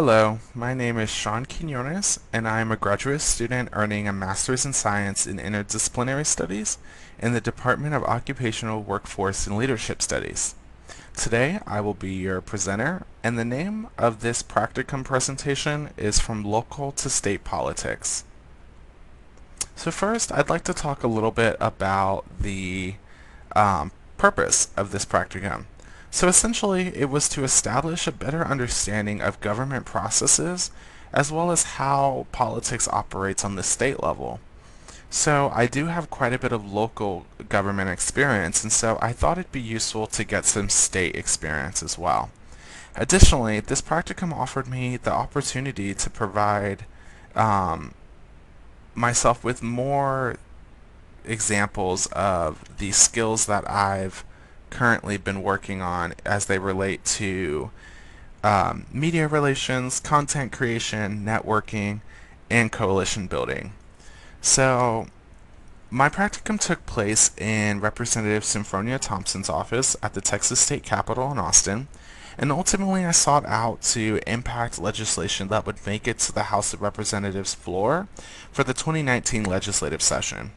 Hello, my name is Sean Quinones, and I am a graduate student earning a Master's in Science in Interdisciplinary Studies in the Department of Occupational Workforce and Leadership Studies. Today, I will be your presenter, and the name of this practicum presentation is From Local to State Politics. So first, I'd like to talk a little bit about the purpose of this practicum. So essentially, it was to establish a better understanding of government processes as well as how politics operates on the state level. So I do have quite a bit of local government experience, and so I thought it'd be useful to get some state experience as well. Additionally, this practicum offered me the opportunity to provide um, myself with more examples of the skills that I've currently been working on as they relate to media relations, content creation, networking, and coalition building. So, my practicum took place in Representative Symphonia Thompson's office at the Texas State Capitol in Austin, and ultimately I sought out to impact legislation that would make it to the House of Representatives floor for the 2019 legislative session.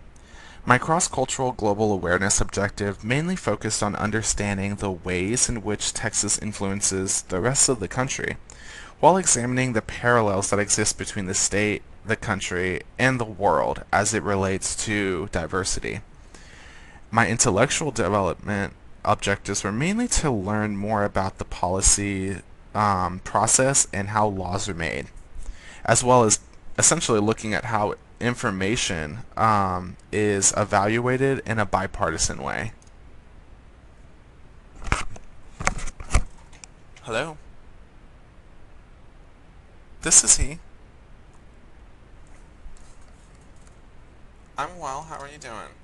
My cross-cultural global awareness objective mainly focused on understanding the ways in which Texas influences the rest of the country, while examining the parallels that exist between the state, the country, and the world as it relates to diversity. My intellectual development objectives were mainly to learn more about the policy process and how laws are made, as well as essentially looking at how information is evaluated in a bipartisan way. Hello? This is he. I'm well. How are you doing?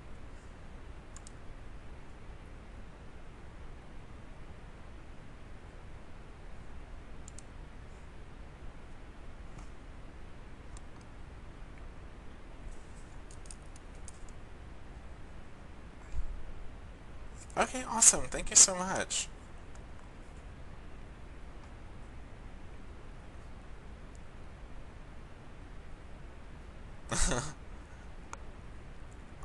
Okay, awesome. Thank you so much.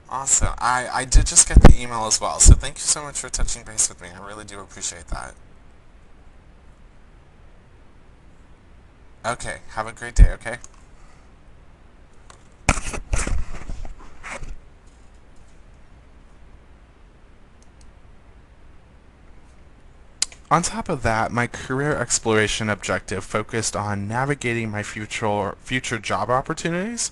Awesome. I did just get the email as well, so thank you so much for touching base with me. I really do appreciate that. Okay, have a great day, okay? On top of that, my career exploration objective focused on navigating my future job opportunities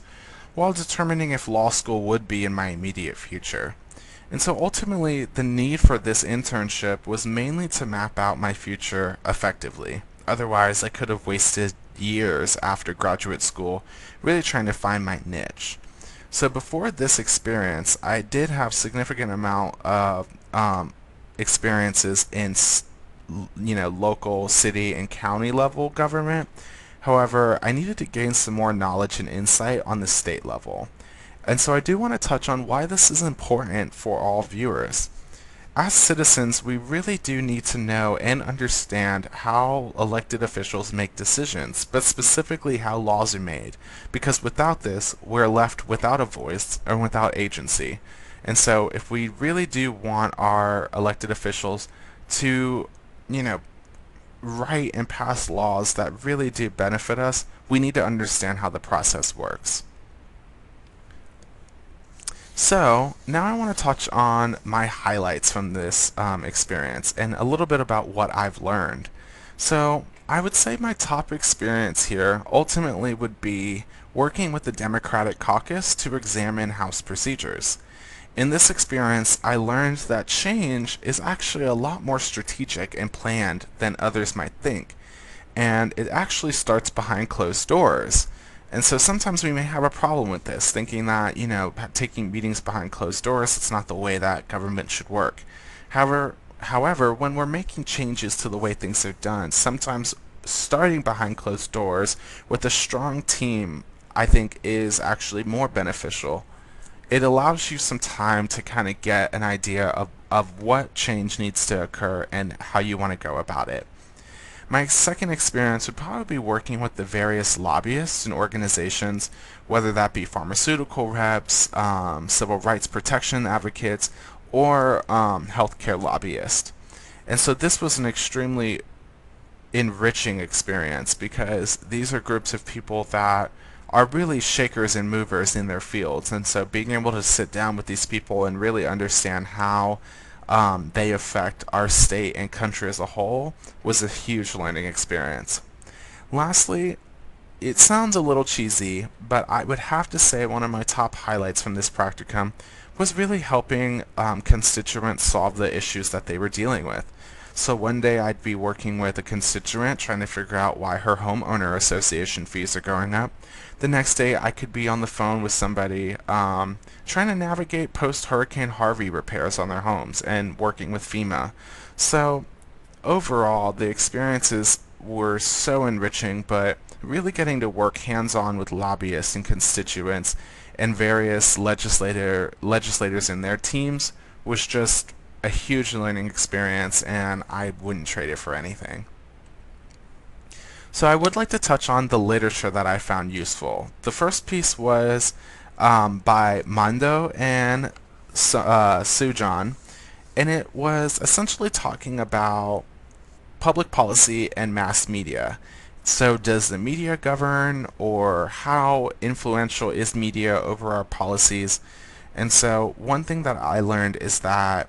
while determining if law school would be in my immediate future. And so ultimately, the need for this internship was mainly to map out my future effectively. Otherwise, I could have wasted years after graduate school really trying to find my niche. So before this experience, I did have significant amount of experiences in local, city, and county level government. However, I needed to gain some more knowledge and insight on the state level. And so I do want to touch on why this is important for all viewers. As citizens, we really do need to know and understand how elected officials make decisions, but specifically how laws are made, because without this, we're left without a voice and without agency. And so if we really do want our elected officials to, you know, write and pass laws that really do benefit us, we need to understand how the process works. So, now I want to touch on my highlights from this experience and a little bit about what I've learned. So, I would say my top experience here ultimately would be working with the Democratic caucus to examine House procedures. In this experience, I learned that change is actually a lot more strategic and planned than others might think, and it actually starts behind closed doors. And so sometimes we may have a problem with this, thinking that, taking meetings behind closed doors, it's not the way that government should work. However, when we're making changes to the way things are done, sometimes starting behind closed doors with a strong team, I think, is actually more beneficial. It allows you some time to kind of get an idea of what change needs to occur and how you want to go about it. My second experience would probably be working with the various lobbyists and organizations, whether that be pharmaceutical reps, civil rights protection advocates, or healthcare lobbyists. And so this was an extremely enriching experience because these are groups of people that are really shakers and movers in their fields. And so being able to sit down with these people and really understand how they affect our state and country as a whole was a huge learning experience. Lastly, it sounds a little cheesy, but I would have to say one of my top highlights from this practicum was really helping constituents solve the issues that they were dealing with. So one day I'd be working with a constituent trying to figure out why her homeowner association fees are going up. The next day I could be on the phone with somebody trying to navigate post-Hurricane Harvey repairs on their homes and working with FEMA. So overall, the experiences were so enriching, but really getting to work hands-on with lobbyists and constituents and various legislators and their teams was just a huge learning experience, and I wouldn't trade it for anything. So I would like to touch on the literature that I found useful. The first piece was by Mando and Sujan, and it was essentially talking about public policy and mass media. So does the media govern, or how influential is media over our policies? And so one thing that I learned is that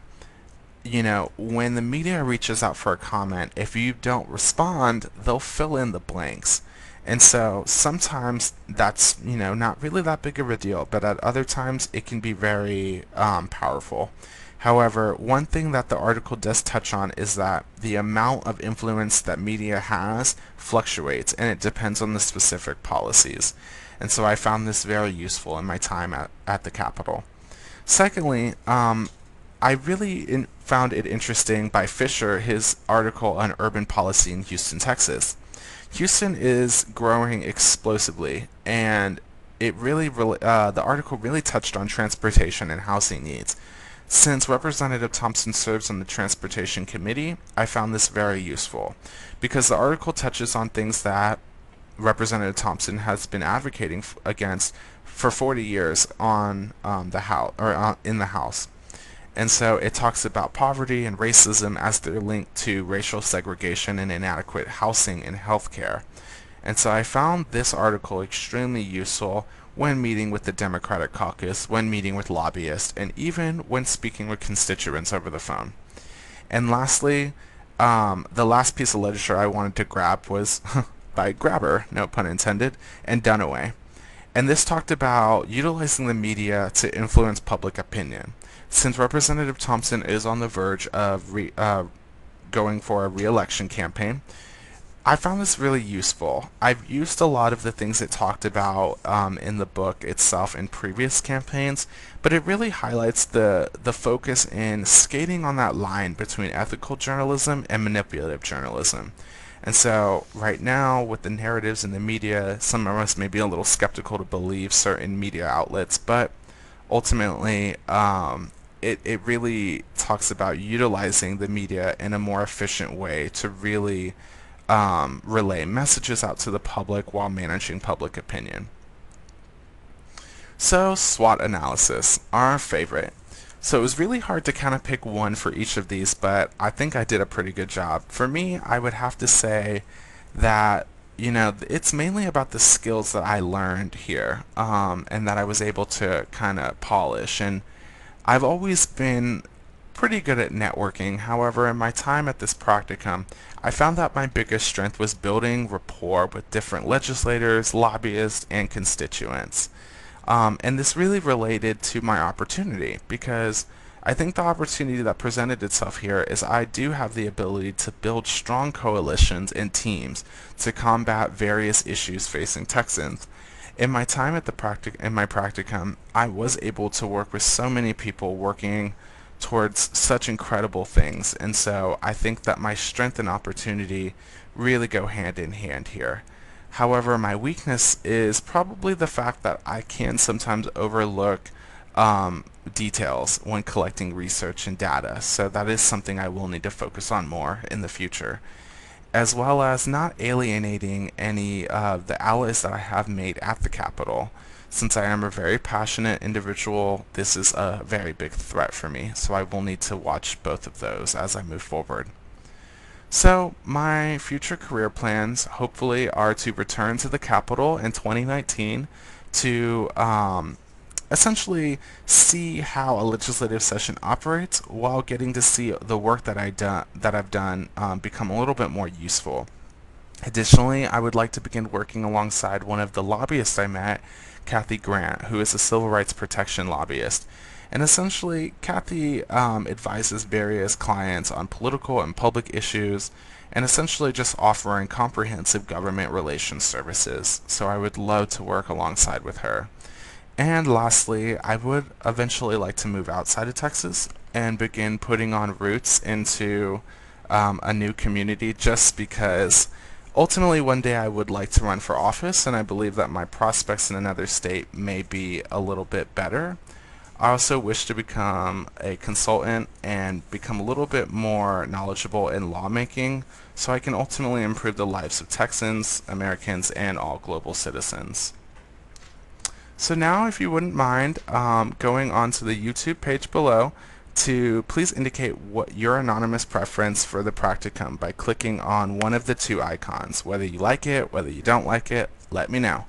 when the media reaches out for a comment, if you don't respond, they'll fill in the blanks. And so sometimes that's, not really that big of a deal, but at other times it can be very powerful. However, one thing that the article does touch on is that the amount of influence that media has fluctuates, and it depends on the specific policies. And so I found this very useful in my time at the Capitol. Secondly, I really found it interesting by Fisher, his article on urban policy in Houston, Texas. Houston is growing explosively, and the article really touched on transportation and housing needs. Since Representative Thompson serves on the Transportation Committee, I found this very useful because the article touches on things that Representative Thompson has been advocating against for 40 years on the House or in the House. And so it talks about poverty and racism as they're linked to racial segregation and inadequate housing and healthcare. And so I found this article extremely useful when meeting with the Democratic caucus, when meeting with lobbyists, and even when speaking with constituents over the phone. And lastly, the last piece of literature I wanted to grab was by Grabber, no pun intended, and Dunaway. And this talked about utilizing the media to influence public opinion. Since Representative Thompson is on the verge of going for a re-election campaign, I found this really useful. I've used a lot of the things it talked about in the book itself in previous campaigns, but it really highlights the focus in skating on that line between ethical journalism and manipulative journalism. And so right now, with the narratives in the media, some of us may be a little skeptical to believe certain media outlets, but ultimately, it really talks about utilizing the media in a more efficient way to really relay messages out to the public while managing public opinion. So, SWOT analysis, our favorite. So it was really hard to kind of pick one for each of these, but I think I did a pretty good job. For me, I would have to say that, it's mainly about the skills that I learned here, and that I was able to kind of polish. And I've always been pretty good at networking. However, in my time at this practicum, I found that my biggest strength was building rapport with different legislators, lobbyists, and constituents. And this really related to my opportunity because I think the opportunity that presented itself here is I do have the ability to build strong coalitions and teams to combat various issues facing Texans. In my time at my practicum, I was able to work with so many people working towards such incredible things, and so I think that my strength and opportunity really go hand in hand here. However, my weakness is probably the fact that I can sometimes overlook details when collecting research and data, so that is something I will need to focus on more in the future. as well as not alienating any of the allies that I have made at the Capitol. Since I am a very passionate individual, this is a very big threat for me, so I will need to watch both of those as I move forward. So, my future career plans hopefully are to return to the Capitol in 2019 to essentially see how a legislative session operates while getting to see the work that I've done become a little bit more useful. Additionally, I would like to begin working alongside one of the lobbyists I met, Kathy Grant, who is a civil rights protection lobbyist. And essentially, Kathy advises various clients on political and public issues and essentially just offering comprehensive government relations services. So I would love to work alongside with her. And lastly, I would eventually like to move outside of Texas and begin putting on roots into a new community just because ultimately one day I would like to run for office and I believe that my prospects in another state may be a little bit better. I also wish to become a consultant and become a little bit more knowledgeable in lawmaking so I can ultimately improve the lives of Texans, Americans, and all global citizens. So now, if you wouldn't mind going on to the YouTube page below to please indicate what your anonymous preference for the practicum by clicking on one of the two icons. Whether you like it, whether you don't like it, let me know.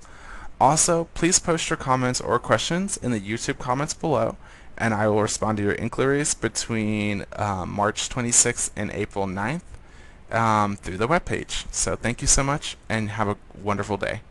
Also, please post your comments or questions in the YouTube comments below, and I will respond to your inquiries between March 26th and April 9th through the webpage. So thank you so much, and have a wonderful day.